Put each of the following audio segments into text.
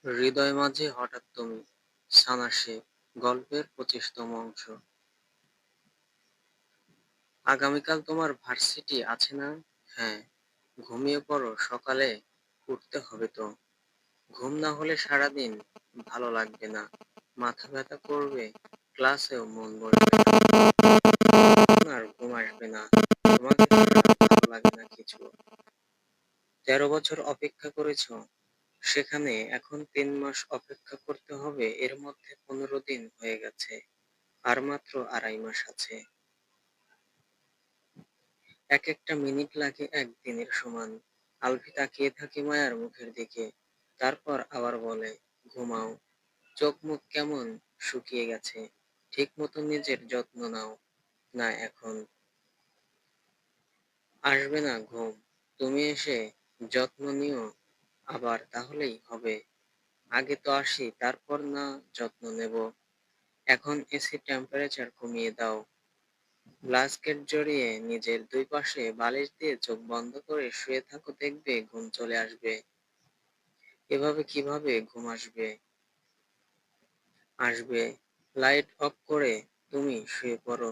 হৃদয় মাঝে হঠাৎ তুমি, সানা শেখ। গল্পের ২৫তম অংশ। আগামীকাল তোমার ভার্সিটি আছে না? হ্যাঁ। ঘুমিয়ে পড়ো, সকালে উঠতে হবে তো। ঘুম না হলে সারাদিন ভালো লাগবে না, মাথা ব্যথা করবে, ক্লাসেও মন বসবে না, তখন আর ঘুম আসবে না। তোমাকে ছাড়া ভালো লাগে না কিছু। ১৩ বছর অপেক্ষা করেছো, সেখানে এখন ৩ মাস অপেক্ষা করতে হবে। এর মধ্যে ১৫ দিন হয়ে গেছে, আর মাত্র ২.৫ মাস আছে। এক একটা মিনিট লাগে ১ দিনের সমান। আলভি তাকিয়ে থাকে মায়ার মুখের দিকে, তারপর আবার বলে, ঘুমাও। চোখ মুখ কেমন শুকিয়ে গেছে, ঠিক মতো নিজের যত্ন নাও না এখন। আসবে না ঘুম? তুমি এসে যত্ন নিও আবার, তাহলেই হবে। আগে তো আসি, তারপর না যত্ন নেব। এখন এসি টেম্পারেচার কমিয়ে দাও। ব্লাঙ্কেট জড়িয়ে নিজের দুই পাশে বালিশ দিয়ে চোখ বন্ধ করে শুয়ে থাকো, দেখবে ঘুম চলে আসবে। এভাবে কিভাবে ঘুম আসবে? আসবে। লাইট অফ করে তুমি শুয়ে পড়ো।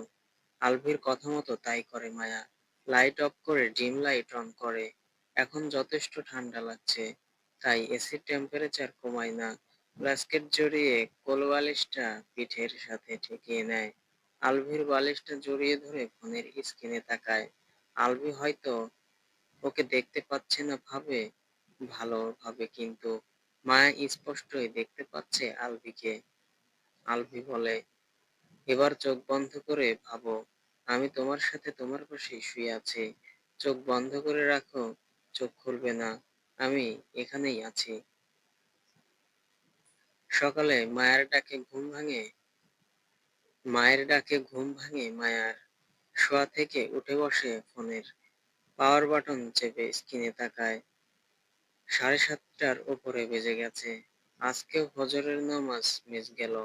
আলভির কথা মতো তাই করে মায়া। লাইট অফ করে ডিম লাইট অন করে। এখন যথেষ্ট ঠান্ডা লাগছে, তাই এসির টেম্পারেচার কমায় না। ব্লাঙ্কেট জড়িয়ে কোল বালিশটা পিঠের সাথে ঠেকিয়ে নেয়। আলভির বালিশটা জড়িয়ে ধরে ফোনের স্ক্রিনে তাকায়। আলভি হয়তো ওকে দেখতে পাচ্ছে না ভালোভাবে, কিন্তু মায়া স্পষ্টই দেখতে পাচ্ছে আলভিকে। আলভি বলে, এবার চোখ বন্ধ করে ভাবো, আমি তোমার সাথে তোমার পাশেই শুয়ে আছি। চোখ বন্ধ করে রাখো, চোখ খুলবে না, আমি এখানেই আছি। সকালে মায়ের ডাকে ঘুম ভাঙে মায়ার। শোয়া থেকে উঠে বসে, ফোনের পাওয়ার বাটন চেপে স্ক্রিনে তাকায়। ৭:৩০টার উপরে বেজে গেছে। আজকেও ফজরের নামাজ মিস গেল।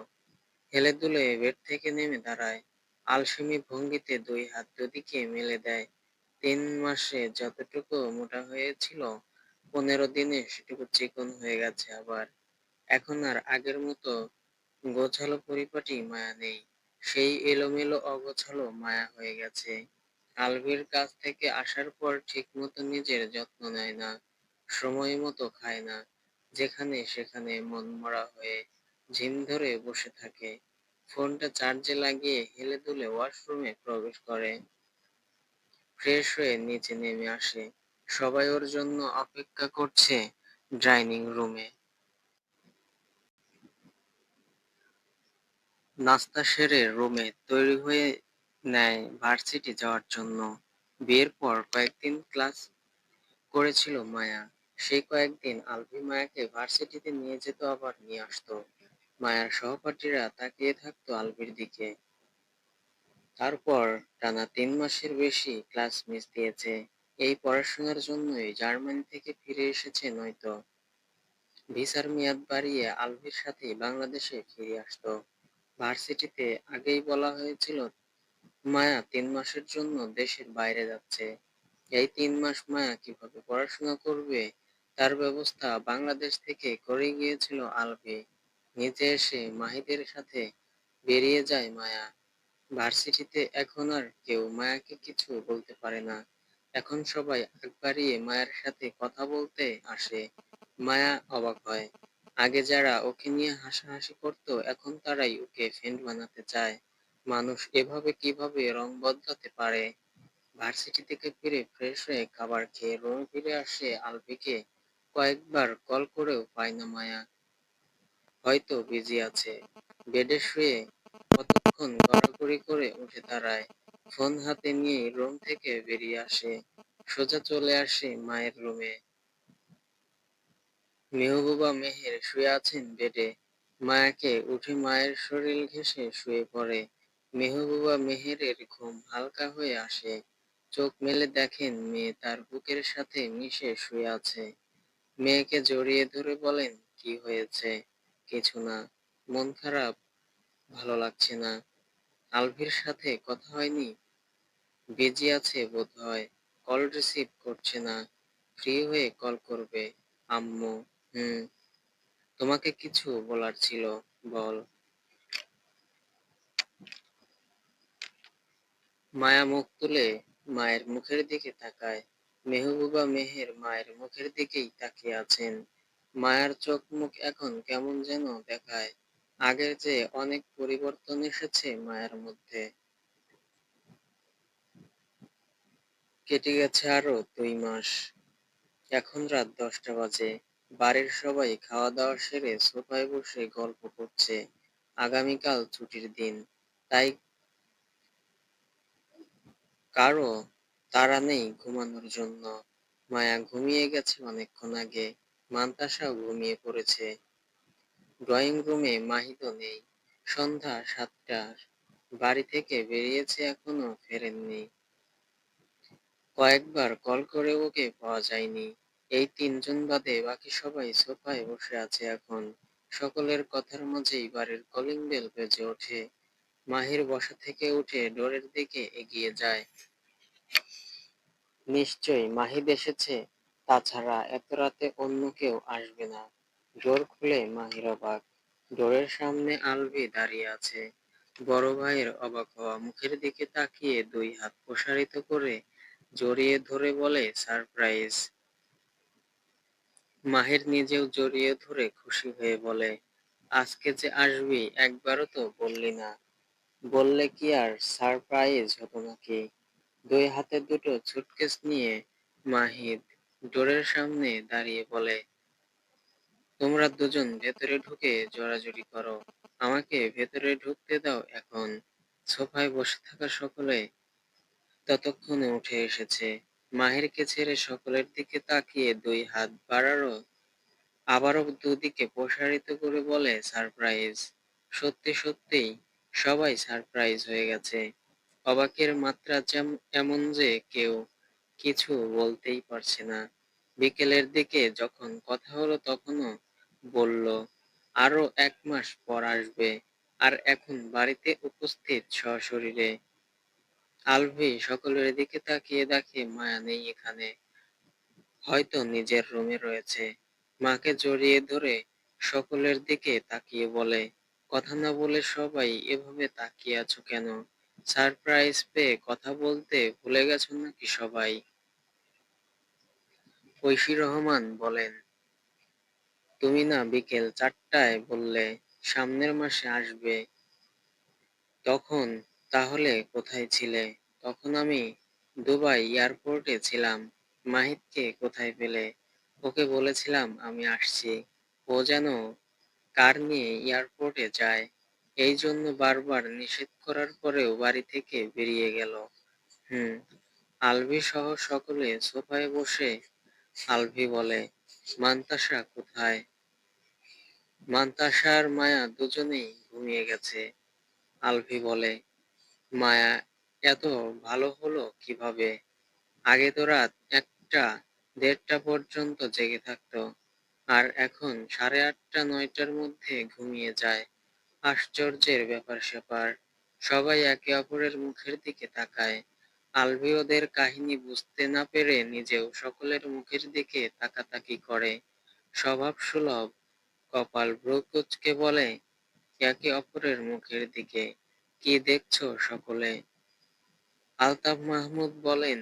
হেলে দুলে বেড থেকে নেমে দাঁড়ায়। আলসেমি ভঙ্গিতে দুই হাত দুদিকে মেলে দেয়। ৩ মাসে যতটুকু মোটা হয়েছিল, ১৫ দিনে সেটুকু চিকন হয়ে গেছে আবার। এখন আর আগের মতো গোছালো পরিপাটি মায়া নেই। সেই এলোমেলো অগোছালো মায়া হয়ে গেছে। আলভির কাছ থেকে আসার পর ঠিকমতো নিজের যত্ন নেয় না, সময় মতো খায় না, যেখানে সেখানে মনমরা হয়ে ঝিম ধরে বসে থাকে। ফোনটা চার্জে লাগিয়ে হেলে দুলে ওয়াশরুমে প্রবেশ করে। ফ্রেশ হয়ে নিচে নেমে আসে। সবাই ওর জন্য অপেক্ষা করছে ডাইনিং রুমে। নাস্তা সেরে রুমে তৈরি হয়ে নেয় ভার্সিটি যাওয়ার জন্য। বিয়ের পর কয়েকদিন ক্লাস করেছিল মায়া। সেই কয়েকদিন আলভি মায়াকে ভার্সিটিতে নিয়ে যেত, আবার নিয়ে আসতো। মায়ার সহপাঠীরা তাকিয়ে থাকতো আলভির দিকে। তারপর টানা ৩ মাসের বেশি ক্লাস মিস দিয়েছে। এই পড়াশোনার জন্যই জার্মানি থেকে ফিরে এসেছে, নয়তো ভিসার মেয়াদ বাড়িয়ে আলভির সাথে বাংলাদেশে ফিরে আসতো। ভার্সিটিতে আগেই বলা হয়েছিল মায়া ৩ মাসের জন্য দেশের বাইরে যাচ্ছে। এই ৩ মাস মায়া কিভাবে পড়াশোনা করবে, তার ব্যবস্থা বাংলাদেশ থেকে করে গিয়েছিল আলভি। নিচে এসে মাহিদের সাথে বেরিয়ে যায় মায়া। ভার্সিটিতে এখন আর কেউ মায়াকে কিছু বলতে পারে না। এখন সবাই আগ বাড়িয়ে মায়ের সাথে কথা বলতে আসে। মায়া অবাক হয়। আগে যারা ওকে নিয়ে হাসাহাসি করতো, এখন তারাই ওকে ফ্রেন্ড বানাতে চায়। মানুষ এভাবে কিভাবে রং বদলাতে পারে? ভার্সিটি থেকে ফিরে ফ্রেশ হয়ে খাবার খেয়ে রুমে ফিরে আসে আলভিকে কয়েকবার কল করেও পায় না মায়া। হয়তো বিজি আছে। বেডে শুয়ে কতক্ষণ গড়াগড়ি করে উঠে দাঁড়ায়। ফোন হাতে নিয়ে রুম থেকে বেরিয়ে আসে। সোজা চলে আসে মায়ের রুমে। মেহবুবা মেহের শুয়ে আছেন বেডে। মায়াকে উঠে মায়ের শরীর ঘেঁষে শুয়ে পড়ে। মেহবুবা মেহেরের ঘুম হালকা হয়ে আসে। চোখ মেলে দেখেন মেয়ে তার বুকের সাথে মিশে শুয়ে আছে। মেয়েকে জড়িয়ে ধরে বলেন, কি হয়েছে? কিছু না। মন খারাপ? ভালো লাগছে না? আলভির সাথে কথা হয়নি? বিজি আছে বোধহয়, কল রিসিভ করছে না। ফ্রি হয়ে কল করবে। আম্মু। হুম। তোমাকে কিছু বলার ছিল, বল। মায়া মুখ তুলে মায়ের মুখের দিকে তাকায়। মেহবুবা মেহের মায়ের মুখের দিকেই তাকিয়ে আছেন। মায়ার চোখ মুখ এখন কেমন যেন দেখায়। আগের চেয়ে অনেক পরিবর্তন এসেছে মায়ার মধ্যে। কেটে গেছে আরো 2 মাস। এখন রাত 10টা বাজে। বাড়ির সবাই খাওয়া দাওয়া সেরে সোফায় বসে গল্প করছে। আগামীকাল ছুটির দিন, তাই কারো তাড়া নেই ঘুমানোর জন্য। মায়া ঘুমিয়ে গেছে অনেকক্ষণ আগে। মান্তাসাও ঘুমিয়ে পড়েছে। ড্রয়িং রুমে মাহিদও নেই। সন্ধ্যা 7টার। বাড়ি থেকে বেরিয়েছে, এখনো ফেরেননি। কয়েকবার কল করে ওকে পাওয়া যায়নি। এই 3জন বাদে বাকি সবাই সোফায় বসে আছে এখন। সকলের কথার মাঝেই বাড়ির কলিং বেল বেজে ওঠে। মাহির বসা থেকে উঠে ডোরের দিকে এগিয়ে যায়। নিশ্চয়ই মাহিদ এসেছে, তাছাড়া এত রাতে অন্য কেউ আসবে না। ডোর খুলে মাহির অবাক। ডোরের সামনে আলভি দাঁড়িয়ে আছে। বড় ভাইয়ের অবাক হওয়া মুখের দিকে তাকিয়ে 2 হাত প্রসারিত করে জড়িয়ে ধরে বলে, সারপ্রাইজ। মাহির নিজেও জড়িয়ে ধরে খুশি হয়ে বলে, আজকে যে আসবি একবারও তো বললি না। বললে কি আর সারপ্রাইজ হতো নাকি? 2 হাতে দুটো সুটকেস নিয়ে মাহিদ ডোরের সামনে দাঁড়িয়ে বলে, তোমরা দুজন ভেতরে ঢুকে জোরাজুরি করো। আমাকে ভেতরে ঢুকতে দাও এখন। সোফায় বসে থাকা সকলে ততক্ষণে উঠে এসেছে। মাহিরকে ছেড়ে সকলের দিকে তাকিয়ে 2 হাত বাড়ালো, আবারও দুদিকে প্রসারিত করে বলে, সারপ্রাইজ। সত্যি সত্যিই সবাই সারপ্রাইজ হয়ে গেছে। অবাকের মাত্রা এমন যে কেউ কিছু বলতেই পারছে না। বিকেলের দিকে যখন কথা হলো তখনও বলল, আরো 1 মাস পর আসবে। আর এখন বাড়িতে উপস্থিত সশরীরে। আলভি সকলের দিকে তাকিয়ে দেখে মায়া নেই এখানে। হয়তো নিজের রুমে রয়েছে। মাকে জড়িয়ে ধরে সকলের দিকে তাকিয়ে বলে, কথা না বলে সবাই এভাবে তাকিয়ে আছো কেন? সারপ্রাইজ পেয়ে কথা বলতে ভুলে গেছো নাকি সবাই? ঐশী রহমান বলেন, তুমি না বিকেল 4টায় বললে সামনের মাসে আসবে। তখন তাহলে কোথায় ছিলে? তখন আমি দুবাই এয়ারপোর্টে ছিলাম। মাহিদকে কোথায় পেলে? ওকে বলেছিলাম আমি আসছি। ও যেন কার নিয়ে এয়ারপোর্টে যায়। এই জন্য বারবার নিষেধ করার পরেও বাড়ি থেকে বেরিয়ে গেল। হুম। আলভি সহ সকলে সোফায় বসে। আলভি বলে, মান্তাসা কোথায়? মান্তাসা আর মায়া দুজনেই ঘুমিয়ে গেছে। আলভি বলে, মায়া এত ভালো হলো কিভাবে? আগে তো রাত 1টা 1:30টা পর্যন্ত জেগে থাকতো, আর এখন 8:30 9টার মধ্যে ঘুমিয়ে যায়। আশ্চর্যের ব্যাপার স্যাপার। সবাই একে অপরের মুখের দিকে তাকায়। আলভি ওদের কাহিনী বুঝতে না পেরে নিজেও সকলের মুখের দিকে তাকাতাকি করে। স্বভাব সুলভ কপাল ভ্রু কুঁচকে বলে, একে অপরের মুখের দিকে কি দেখছো সকলে? আলতাফ মাহমুদ বলেন,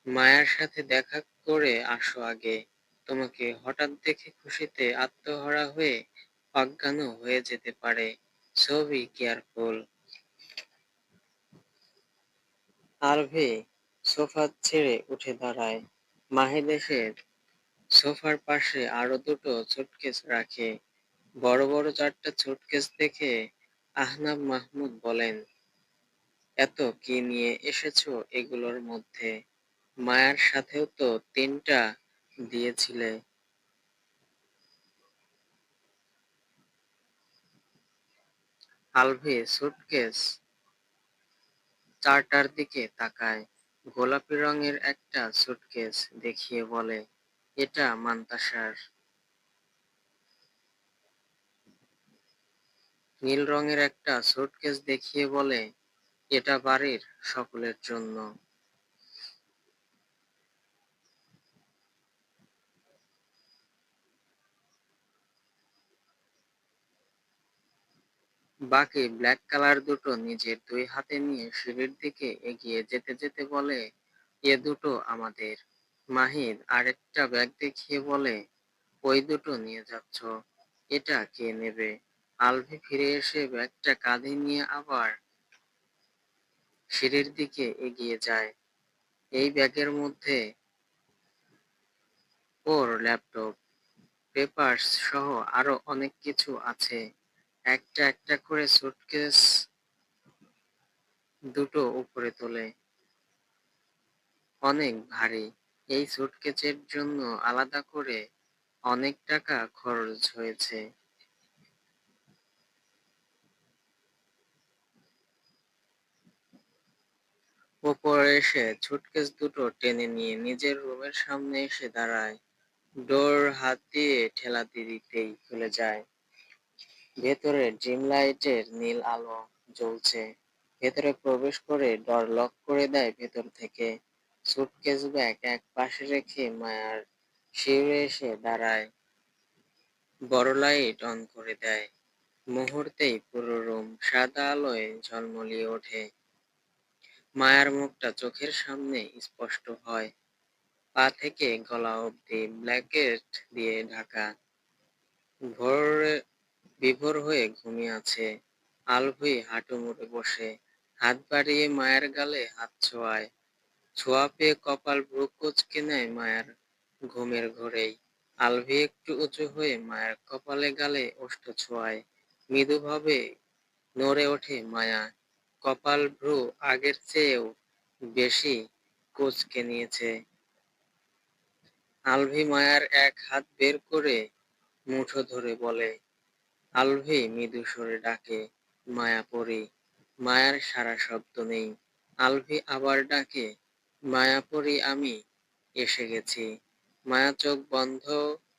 মায়ার সাথে দেখা করে আসো আগে। তোমাকে হঠাৎ দেখে খুশিতে আত্মহারা হয়ে অজ্ঞানও হয়ে যেতে পারে। So be careful. আরভি সোফা ছেড়ে উঠে দাঁড়ায়। মাহিদ এসে সোফার পাশে আরো দুটো সুটকেস রাখে। বড় বড় 4টা সুটকেস দেখে আহনাব মাহমুদ বলেন, এত কি নিয়ে এসেছো এগুলোর মধ্যে? মায়ার সাথেও তো 3টা দিয়েছিলে। আলভি সুটকেস 4টার দিকে তাকায়। গোলাপি রঙের একটা সুটকেস দেখিয়ে বলে, এটা মান্তাসার। নীল রঙের একটা সুটকেস দেখিয়ে বলে, এটা বাড়ির সকলের জন্য। বাকি ব্ল্যাক কালার দুটো নিজের দুই হাতে নিয়ে সিঁড়ির দিকে এগিয়ে যেতে যেতে বলে, এ দুটো আমাদের। মাহির আরেকটা ব্যাগ দেখিয়ে বলে, ওই দুটো নিয়ে যাচ্ছ, এটা কে নেবে? আলভি ফিরে এসে ব্যাগটা কাঁধে নিয়ে আবার সিঁড়ির দিকে এগিয়ে যায়। এই ব্যাগের মধ্যে ওর ল্যাপটপ, পেপারস সহ আরো অনেক কিছু আছে। একটা একটা করে সুটকেস দুটো উপরে তোলে। অনেক ভারী। এই সুটকেসের জন্য আলাদা করে অনেক টাকা খরচ হয়েছে। ওপরে এসে সুটকেস দুটো টেনে নিয়ে নিজের রুমের সামনে এসে দাঁড়ায়। ডোর হাত দিয়ে ঠেলাতে দিতেই খুলে যায়। ভেতরে ড্রিম লাইটের নীল আলো জ্বলছে। ভেতরে প্রবেশ করে ডোর লক করে দেয় ভেতর থেকে। সুটকেস ব্যাগ এক পাশে রেখে মায়ার শিউরে এসে দাঁড়ায়। বড় লাইট অন করে দেয়। মুহূর্তেই পুরো রুম সাদা আলোয় ঝলমলিয়ে ওঠে। মায়ার মুখটা চোখের সামনে স্পষ্ট হয়। পা থেকে গলা অবধি ব্ল্যাঙ্কেট দিয়ে ঢাকা। ভোরে বিভোর হয়ে ঘুমিয়ে আছে। আলভি হাঁটু মুড়ে বসে, হাত বাড়িয়ে মায়ের গালে হাত ছোঁয়ায়। ছোঁয়া পেয়ে কপাল ভ্রু কুঁচকে নেয় মায়ার ঘুমের ঘোরেই। আলভি একটু উঁচু হয়ে মায়ের কপালে গালে ওষ্ঠ ছোঁয়ায়। মৃদুভাবে নড়ে ওঠে মায়া। কপাল ভ্রু আগের চেয়েও বেশি কুঁচকে নিয়েছে। আলভি মায়ার এক হাত বের করে মুঠো ধরে বলে, আলভি মৃদু স্বরে ডাকে, মায়াপরি। মায়ার সাড়া শব্দ নেই। আলভি আবার ডাকে, মায়াপরি আমি এসে গেছি। মায়া চোখ বন্ধ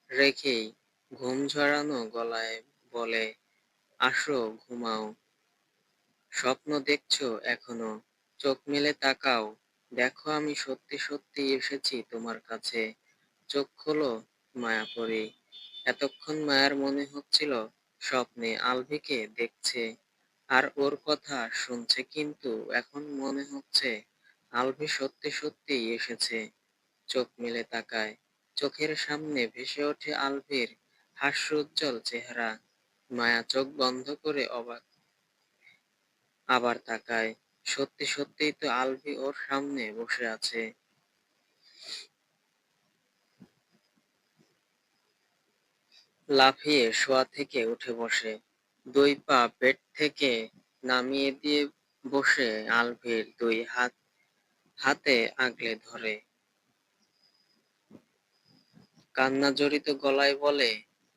রেখেই ঘুম ঝরানো গলায় বলে, আসো ঘুমাও। স্বপ্ন দেখছো এখনো? চোখ মেলে তাকাও। দেখো আমি সত্যি সত্যি এসেছি তোমার কাছে। চোখ খোলো মায়াপরি। এতক্ষণ মায়ার মনে হচ্ছিল স্বপ্নে আলভিকে দেখছে আর ওর কথা শুনছে, কিন্তু এখন মনে হচ্ছে আলভি সত্যি সত্যিই এসেছে। চোখ মেলে তাকায়। চোখের সামনে ভেসে ওঠে আলভির হাস্যোজ্জ্বল চেহারা। মায়া চোখ বন্ধ করে অবাক আবার তাকায়। সত্যি সত্যিই তো আলভি ওর সামনে বসে আছে। লাফিয়ে শোয়া থেকে উঠে বসে। দুই পা বেড থেকে নামিয়ে দিয়ে বসে আলভির দুই হাত হাতে আগলে ধরে কান্না জড়িত গলায় বলে,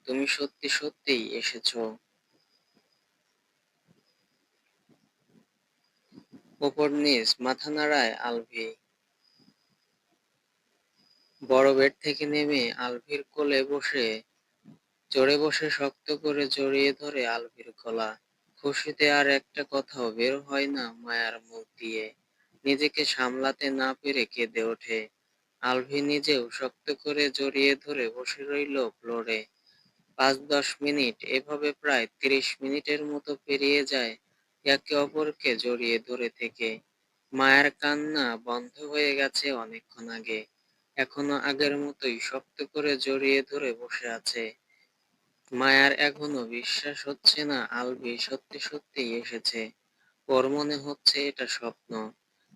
তুমি সত্যি সত্যিই এসেছো। ওপর নিচ মাথা নাড়ায় আলভি। বড় বেড থেকে নেমে আলভির কোলে বসে চড়ে বসে শক্ত করে জড়িয়ে ধরে আলভির গলা। খুশিতে আর একটা কথাও বের হয় না মায়ার মুখ দিয়ে। নিজেকে সামলাতে না পেরে কেঁদে ওঠে। আলভি নিজেও শক্ত করে জড়িয়ে ধরে বসে রইল ফ্লোরে। ৫-১০ মিনিট এভাবে প্রায় ৩০ মিনিটের মতো পেরিয়ে যায় একে অপরকে জড়িয়ে ধরে থেকে। মায়ের কান্না বন্ধ হয়ে গেছে অনেকক্ষণ আগে। এখনো আগের মতোই শক্ত করে জড়িয়ে ধরে বসে আছে। মায়ার এখনো বিশ্বাস হচ্ছে না আলভি সত্যি সত্যিই এসেছে। ওর মনে হচ্ছে এটা স্বপ্ন।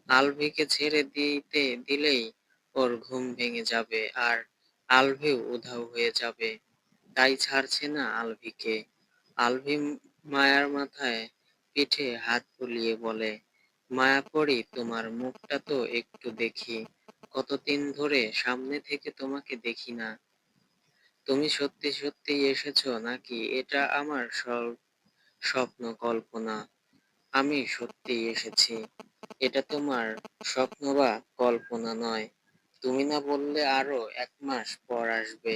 আলভিকে ছেড়ে দিতে দিলেই ওর ঘুম ভেঙে যাবে আর আলভিও উধাও হয়ে যাবে। তাই ছাড়ছে না আলভিকে। আলভি মায়ার মাথায় পিঠে হাত বুলিয়ে বলে, মায়াপরি তোমার মুখটা তো একটু দেখি। কতদিন ধরে সামনে থেকে তোমাকে দেখি না। তুমি সত্যি সত্যিই এসেছো নাকি এটা আমার স্বপ্ন কল্পনা? আমি সত্যিই এসেছি। এটা তোমার স্বপ্ন বা কল্পনা নয়। তুমি না বললে আরো ১ মাস পর আসবে।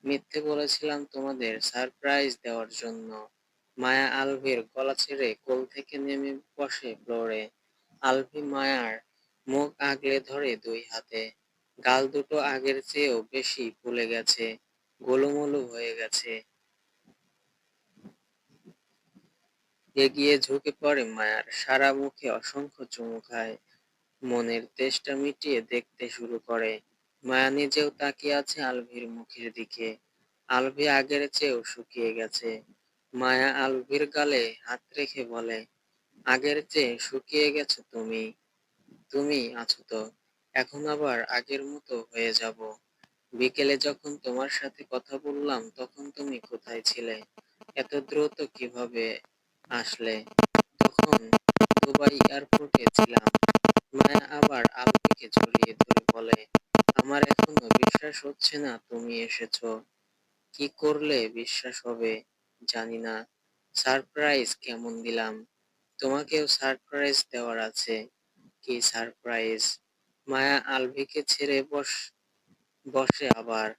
মিথ্যে বলেছিলাম তোমাদের সারপ্রাইজ দেওয়ার জন্য। মায়া আলভির গলা ছেড়ে কোল থেকে নেমে বসে ফ্লোরে। আলভি মায়ার মুখ আগলে ধরে দুই হাতে। গাল দুটো আগের চেয়েও বেশি ফুলে গেছে, গোলুমোলু হয়ে গেছে। এগিয়ে ঝুঁকে পড়ে মায়ার, সারা মুখে অসংখ্য চুমু খায়, মনের তেষ্টা মিটিয়ে দেখতে শুরু করে। মায়া নিজেও তাকিয়ে আছে আলভির মুখের দিকে। আলভি আগের চেয়েও শুকিয়ে গেছে। মায়া আলভির গালে হাত রেখে বলে, আগের চেয়ে শুকিয়ে গেছো তুমি। তুমি আছো তো। এখন আবার আগের মতো হয়ে যাব। বিকেলে যখন তোমার সাথে কথা বললাম তখন তুমি কোথায় ছিলে? এত দ্রুত কিভাবে আসলে? তখন দুবাই এয়ারপোর্টে ছিলাম। মায়া আবার আলভিকে জড়িয়ে ধরে বলে, আমার এখনো বিশ্বাস হচ্ছে না তুমি এসেছো। কি করলে বিশ্বাস হবে জানি না। সারপ্রাইজ কেমন দিলাম? তোমাকেও সারপ্রাইজ দেওয়ার আছে। কি সারপ্রাইজ? মায়া আলভিকে ছেড়ে বসে আবার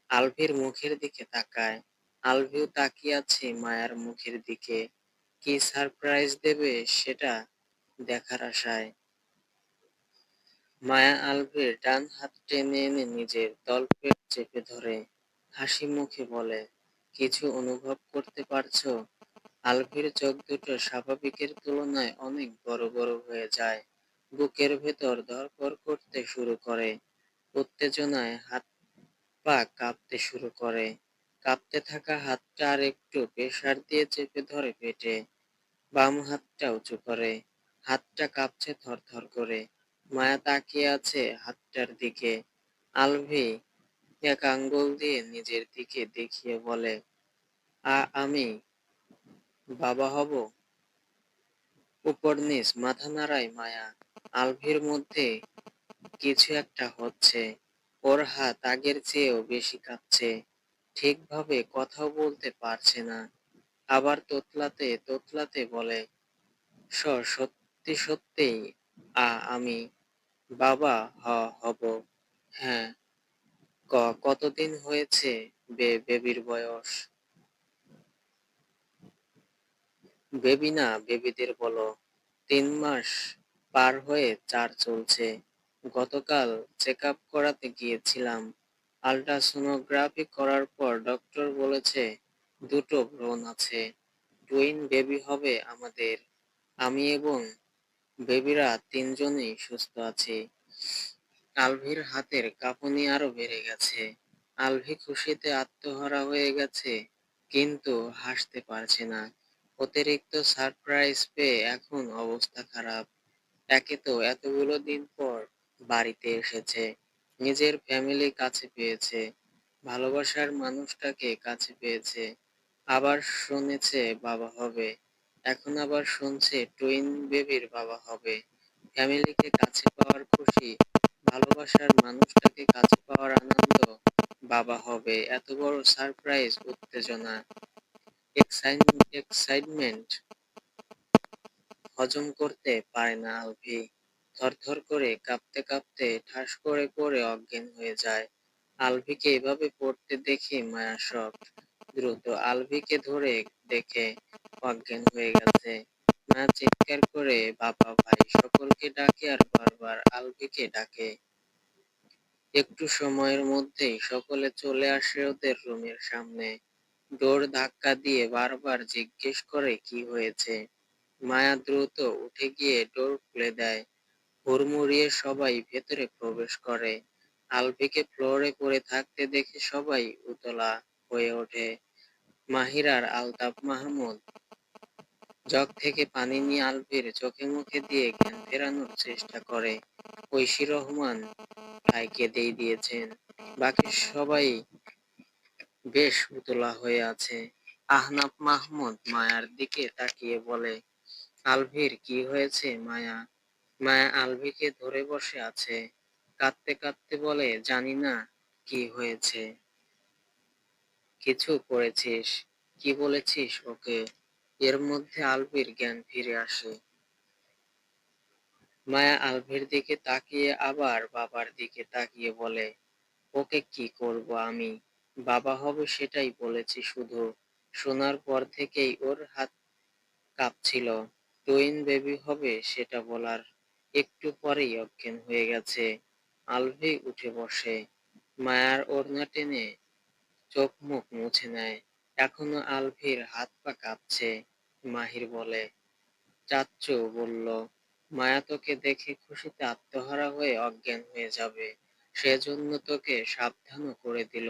আলভির মুখের দিকে তাকায়। আলভিও তাকিয়ে আছে মায়ার মুখের দিকে। কি সারপ্রাইজ দেবে সেটা দেখার আশায়। মায়া আলভির ডান হাত টেনে এনে নিজের তলপেট চেপে ধরে হাসি মুখে বলে, কিছু অনুভব করতে পারছো? আলভির চোখ দুটো স্বাভাবিকের তুলনায় অনেক বড় বড় হয়ে যায়। বুকের ভেতর ধড়ফড় করতে শুরু করে। উত্তেজনায় হাত পা কাঁপতে শুরু করে। কাঁপতে থাকা হাতটা আর একটু প্রেসার দিয়ে চেপে ধরে পেটে। বাম হাতটা উঁচু করে। হাতটা কাঁপছে থরথর করে। মায়া তাকিয়ে আছে হাতটার দিকে। আলভি এক আঙ্গুল দিয়ে নিজের দিকে দেখিয়ে বলে, আমি বাবা হব? উপর নিচ মাথা নাড়ায় মায়া। আলভির মধ্যে কিছু একটা হচ্ছে। ওর হাত আগের চেয়েও বেশি কাঁপছে। ঠিকভাবে কথাও বলতে পারছে না। আবার তোতলাতে তোতলাতে বলে, সত্যি সত্যিই আমি বাবা হব? হ্যাঁ। কতদিন হয়েছে বেবির বয়স? বেবি না, বেবিদের বলো। 3 মাস পার হয়ে 4 চলছে। গতকাল চেক আপ করাতে গিয়েছিলাম। আল্ট্রাসোনোগ্রাফি করার পর ডক্টর বলেছে দুটো ভ্রূণ আছে। টুইন বেবি হবে আমাদের। আমি এবং বেবিরা তিনজনই সুস্থ আছি। আলভির হাতের কাঁপুনি আরো বেড়ে গেছে। আলভি খুশিতে আত্মহারা হয়ে গেছে, কিন্তু হাসতে পারছে না। অতিরিক্ত সারপ্রাইজ পেয়ে এখন অবস্থা খারাপ। একে তো এতগুলো দিন পর বাড়িতে এসেছে, নিজের ফ্যামিলি কাছে পেয়েছে, ভালোবাসার মানুষটাকে কাছে পেয়েছে। আবার শুনেছে বাবা হবে। এখন আবার শুনছে টুইন বেবির বাবা হবে। ফ্যামিলিকে কাছে পাওয়ার খুশি, ভালোবাসার মানুষটাকে কাছে পাওয়ার আনন্দ, বাবা হবে, এত বড় সারপ্রাইজ, উত্তেজনা, এক্সাইটমেন্ট হজম করতে পারে না আলভি। থরথর করে কাঁপতে কাঁপতে ঠাস করে পড়ে অজ্ঞান হয়ে যায়। আলভিকে এভাবে পড়তে দেখে মায়া শক। দ্রুত আলভিকে ধরে দেখে অজ্ঞান হয়ে গেছে। মায়া চিৎকার করে বাবা ভাই সকলকে ডাকে আর বারবার আলভিকে ডাকে। একটু সময়ের মধ্যেই সকলে চলে আসে ওদের রুমের সামনে। ডোর ধাক্কা দিয়ে বারবার জিজ্ঞেস করে কি হয়েছে। মায়া দ্রুত উঠে গিয়ে ডোর খুলে দেয়। হুড়মুড়িয়ে সবাই ভেতরে প্রবেশ করে। আলভিকে ফ্লোরে পড়ে থাকতে দেখে সবাই উতলা হয়ে ওঠে। মাহির আর আলতাফ মাহমুদ জগ থেকে পানি নিয়ে আলভির চোখে মুখে দিয়ে জ্ঞান ফেরানোর চেষ্টা করে। ঐশী রহমান প্রায় কেঁদেই দিয়েছেন। বাকি সবাই বেশ উতলা হয়ে আছে। আহনাফ মাহমুদ মায়ার দিকে তাকিয়ে বলে, আলভির কি হয়েছে মায়া? মায়া আলভিকে ধরে বসে আছে। কাঁদতে কাঁদতে বলে, জানি না কি হয়েছে। কিছু করেছিস? কি বলেছিস ওকে? এর মধ্যে আলভির জ্ঞান ফিরে আসে। মায়া আলভির দিকে তাকিয়ে আবার বাবার দিকে তাকিয়ে বলে, ওকে কি করব আমি? বাবা হবে সেটাই বলেছি শুধু। শোনার পর থেকেই ওর হাত কাঁপছিল। টুইন বেবি হবে সেটা বলার একটু পরেই অজ্ঞান হয়ে গেছে। আলভি উঠে বসে। মায়ার ওড়না টেনে চোখ মুখ মুছে নেয়। এখনো আলভির হাত পা কাঁপছে। মাহির বলে। চাচ্চু বলল, মায়া তোকে দেখে খুশিতে আত্মহারা হয়ে অজ্ঞান হয়ে যাবে, সেজন্য তোকে সাবধানও করে দিল।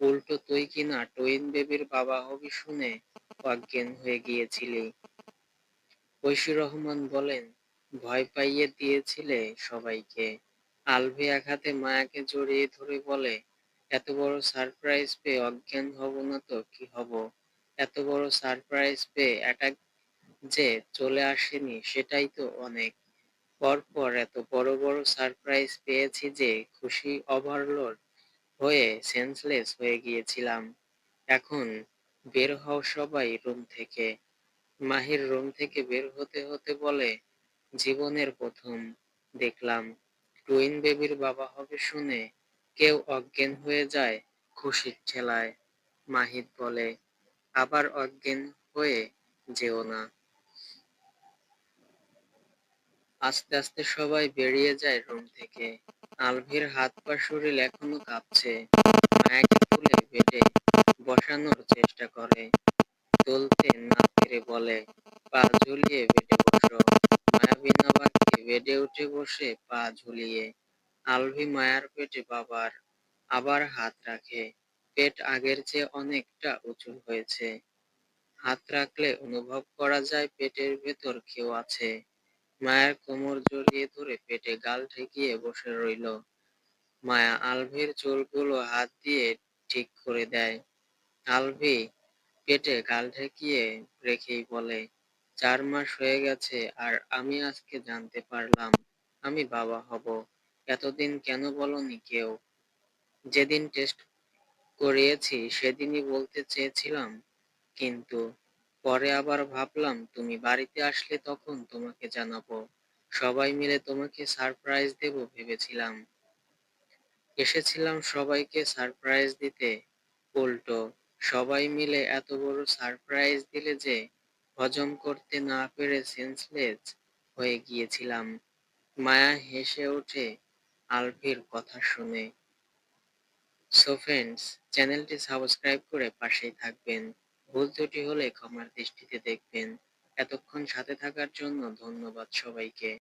উল্টো তুই কিনা টুইন বেবির বাবা হবি শুনে অজ্ঞান হয়ে গিয়েছিলি। ঐশী রহমান বলেন, ভয় পাইয়ে দিয়েছিলে সবাইকে। আলভি এক হাতে মায়াকে জড়িয়ে ধরে বলে, এত বড় সারপ্রাইজ পেয়ে অজ্ঞান হব না তো কি হব? এত বড় সারপ্রাইজ পেয়ে অ্যাটাক যে চলে আসেনি সেটাই তো অনেক। পরপর এত বড় বড় সারপ্রাইজ পেয়েছি যে খুশি ওভারলোড হয়ে সেন্সলেস হয়ে গিয়েছিলাম। এখন বের হও সবাই রুম থেকে। মাহির রুম থেকে বের হতে হতে বলে, জীবনের প্রথম দেখলাম টুইন বেবির বাবা হবে শুনে কেউ অজ্ঞান হয়ে যায় খুশির ঠেলায়। মাহিদ বলে, আবার অজ্ঞান হয়ে যেও না। আস্তে আস্তে সবাই বেরিয়ে যায় রুম থেকে। আলভির হাত পা শরীর এখনো কাঁপছে। মায়াকে তুলে বেডে বসানোর চেষ্টা করে, তুলতে না পেরে বলে, পা ঝুলিয়ে বেডে বসো। মায়া বিনা বাক্যে বেডে উঠে বসে পা ঝুলিয়ে। আলভি মায়ার পেটে বাবার আবার হাত রাখে। পেট আগের চেয়ে অনেকটা উঁচু হয়েছে। হাত রাখলে অনুভব করা যায় পেটের ভেতর কেউ আছে। মায়ের কোমর জড়িয়ে ধরে পেটে গাল ঠেকিয়ে বসে রইল। মায়া আলভির চুলগুলো হাত দিয়ে ঠিক করে দেয়। আলভি পেটে গাল ঠেকিয়ে রেখেই বলে, 4 মাস হয়ে গেছে আর আমি আজকে জানতে পারলাম আমি বাবা হব। এতদিন কেন বলনি কেউ? যেদিন টেস্ট করিয়েছি সেদিনই বলতে চেয়েছিলাম, কিন্তু পরে আবার ভাবলাম তুমি বাড়িতে আসলে তখন তোমাকে জানাবো। সবাই মিলে তোমাকে সারপ্রাইজ দেব ভেবেছিলাম। এসেছিলাম সবাইকে সারপ্রাইজ দিতে, উল্টো সবাই মিলে এত বড় সারপ্রাইজ দিলে যে হজম করতে না পেরে সেন্সলেস হয়ে গিয়েছিলাম। মায়া হেসে ওঠে আলভির কথা শুনে। সো ফ্রেন্ডস, চ্যানেলটি সাবস্ক্রাইব করে পাশেই থাকবেন। ভুল ত্রুটি হলে ক্ষমার দৃষ্টিতে দেখবেন। এতক্ষণ সাথে থাকার জন্য ধন্যবাদ সবাইকে।